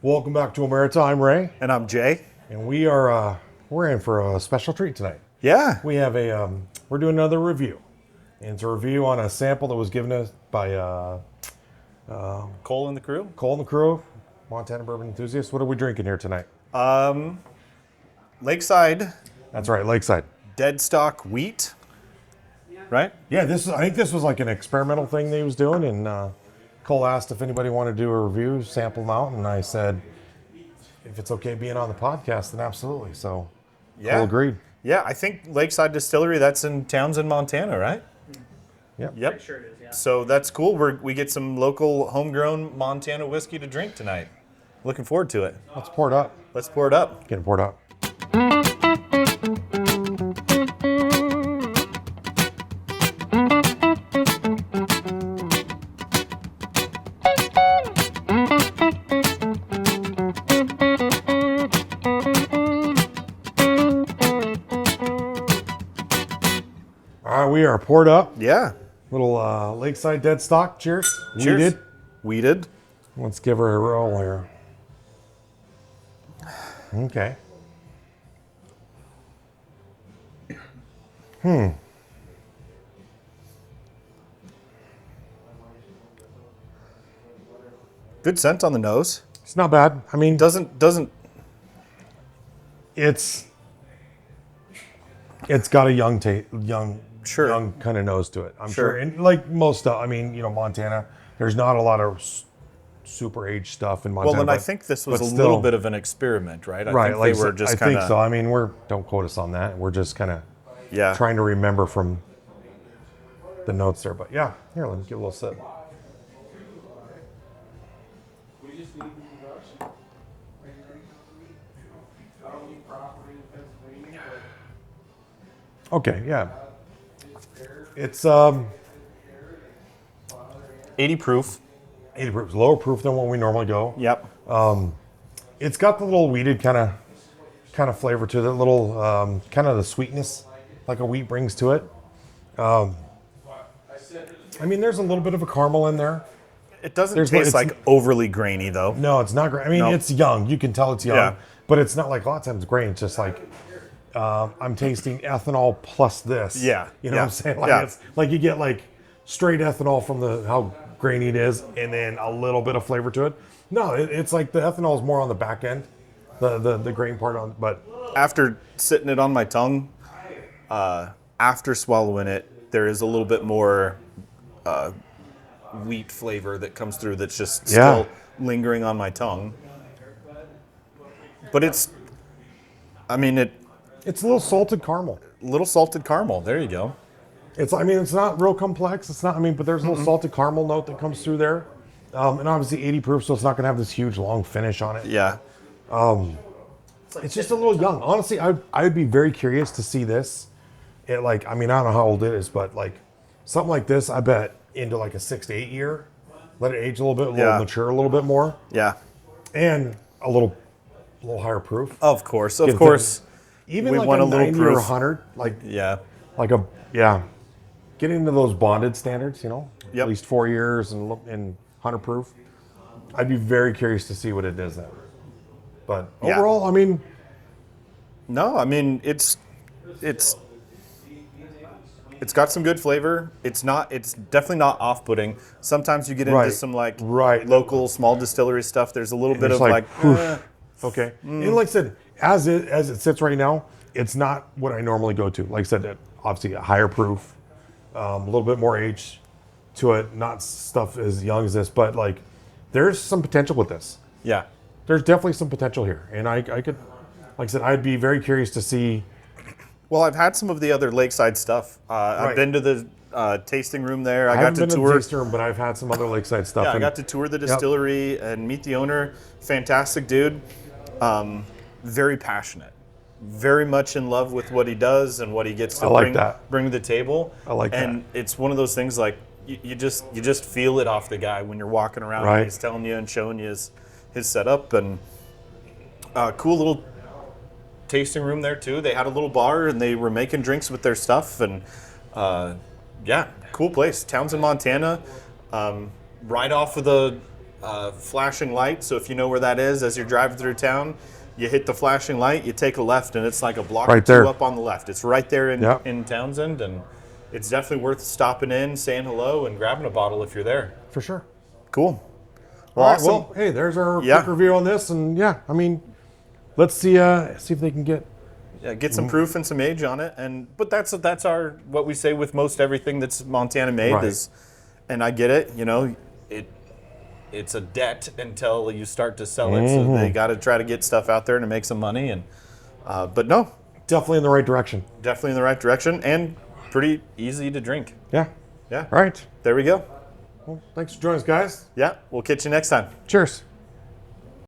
Welcome back to Omertà. I'm Ray, And I'm Jay. and we're in for a special treat tonight. Yeah. We have we're doing another review, and it's a review on a sample that was given us by Cole and the crew. Cole and the crew, Montana Bourbon Enthusiast. What are we drinking here tonight? Lakeside That's right, Lakeside. Deadstock wheat. Right? Yeah, I think this was like an experimental thing they was doing, and Cole asked if anybody wanted to do a review, sample them out, and I said, if it's okay being on the podcast, then absolutely. So Yeah. Cole agreed. Yeah, I think Lakeside Distillery, that's in Townsend, Montana, right? Yep. Sure it is, yeah. So that's cool. We get some local homegrown Montana whiskey to drink tonight. Looking forward to it. Let's pour it up. Let's pour it up. Get it poured up. All right, we are poured up. Yeah. Little Lakeside Deadstock. Cheers. Cheers. Weeded. Weeded. Let's give her a roll here. Okay. Good scent on the nose. It's not bad. I mean, Doesn't it's got a young Sure. young kind of nose to it. I'm Sure. sure. And like most stuff, I mean, Montana, there's not a lot of super aged stuff in Montana. well, and I but- think this was but a still- little bit of an experiment, right? I right. think Like they I were said, just I kind think of so. I mean, don't quote us on that. We're just kind of yeah. trying to remember from the notes there. But yeah, here, let me give a little sip. Okay, yeah. It's 80 proof. 80 proof, lower proof than what we normally go. Yep. It's got the little weeded kind of flavor to it, little kind of the sweetness like a wheat brings to it. I mean, there's a little bit of a caramel in there. It doesn't There's- taste it's- like overly grainy though. No, it's not great. I mean, No. it's young. You can tell it's young, Yeah. but it's not like a lot of times grain. It's just like I'm tasting ethanol plus this. Yeah. You know Yeah. what I'm saying? Like Yeah. it's like you get like straight ethanol from how grainy it is, and then a little bit of flavor to it. No, it's like the ethanol is more on the back end, the grain part on, but After sitting it on my tongue, after swallowing it, there is a little bit more wheat flavor that comes through that's just Yeah. still lingering on my tongue. But it's a it's a little salted caramel. little salted caramel. There you go. It's not real complex. It's not. But there's a little salted caramel note that comes through there, and obviously 80 proof, so it's not going to have this huge long finish on it. Yeah. It's just a little young. Honestly, I'd be very curious to see this. I don't know how old it is, but like something like this, I bet into like a 6 to 8 year. Let it age a little bit, Yeah. mature a little bit more, Yeah. and a little higher proof. Of course. Of Get course. Even we like want a a little 90 or proof. 100, Yeah. Getting into those bonded standards, Yep. at least 4 years and 100 proof. I'd be very curious to see what it is then. But Yeah. overall, No, it's got some good flavor. It's definitely not off-putting. Sometimes you get into Right, some like right. local small distillery stuff. There's a little bit it's of like, like, whoosh. Okay. And like I said, as it sits right now, it's not what I normally go to. Like I said, obviously a higher proof, a little bit more age to it, not stuff as young as this, but like there's some potential with this. yeah. There's definitely some potential here. And I could, like I said, I'd be very curious to see. Well, I've had some of the other Lakeside stuff. I've Right. been to the tasting room there. I I got haven't to been to the tour. tasting room, but I've had some other Lakeside stuff. Yeah, I and- got to tour the distillery and meet the owner. Fantastic dude. Very passionate. Very much in love with what he does and what he gets to I like that. bring to the table. I like that. And it's one of those things like you just feel it off the guy when you're walking around. Right. And he's telling you and showing you his setup, and cool little tasting room there too. They had a little bar and they were making drinks with their stuff, and yeah, cool place. Townsend, Montana, right off of the flashing light. So if you know where that is as you're driving through town, you hit the flashing light, you take a left, and it's like a block or Right two there. up on the left. It's right there in, Yep. in Townsend, and it's definitely worth stopping in, saying hello, and grabbing a bottle if you're there. For sure. Cool. All right, Awesome. well, hey, there's our Yeah. quick review on this, and yeah, I mean, let's see if they can get. Yeah, get some proof and some age on it, but that's our what we say with most everything that's Montana made Right. is, and I get it, it's a debt until you start to sell it, so they got to try to get stuff out there to make some money, and but no, Definitely in the right direction. definitely in the right direction and pretty easy to drink. Yeah. Yeah, All right. there we go. Well, thanks for joining us, guys. Yeah, we'll catch you next time. Cheers.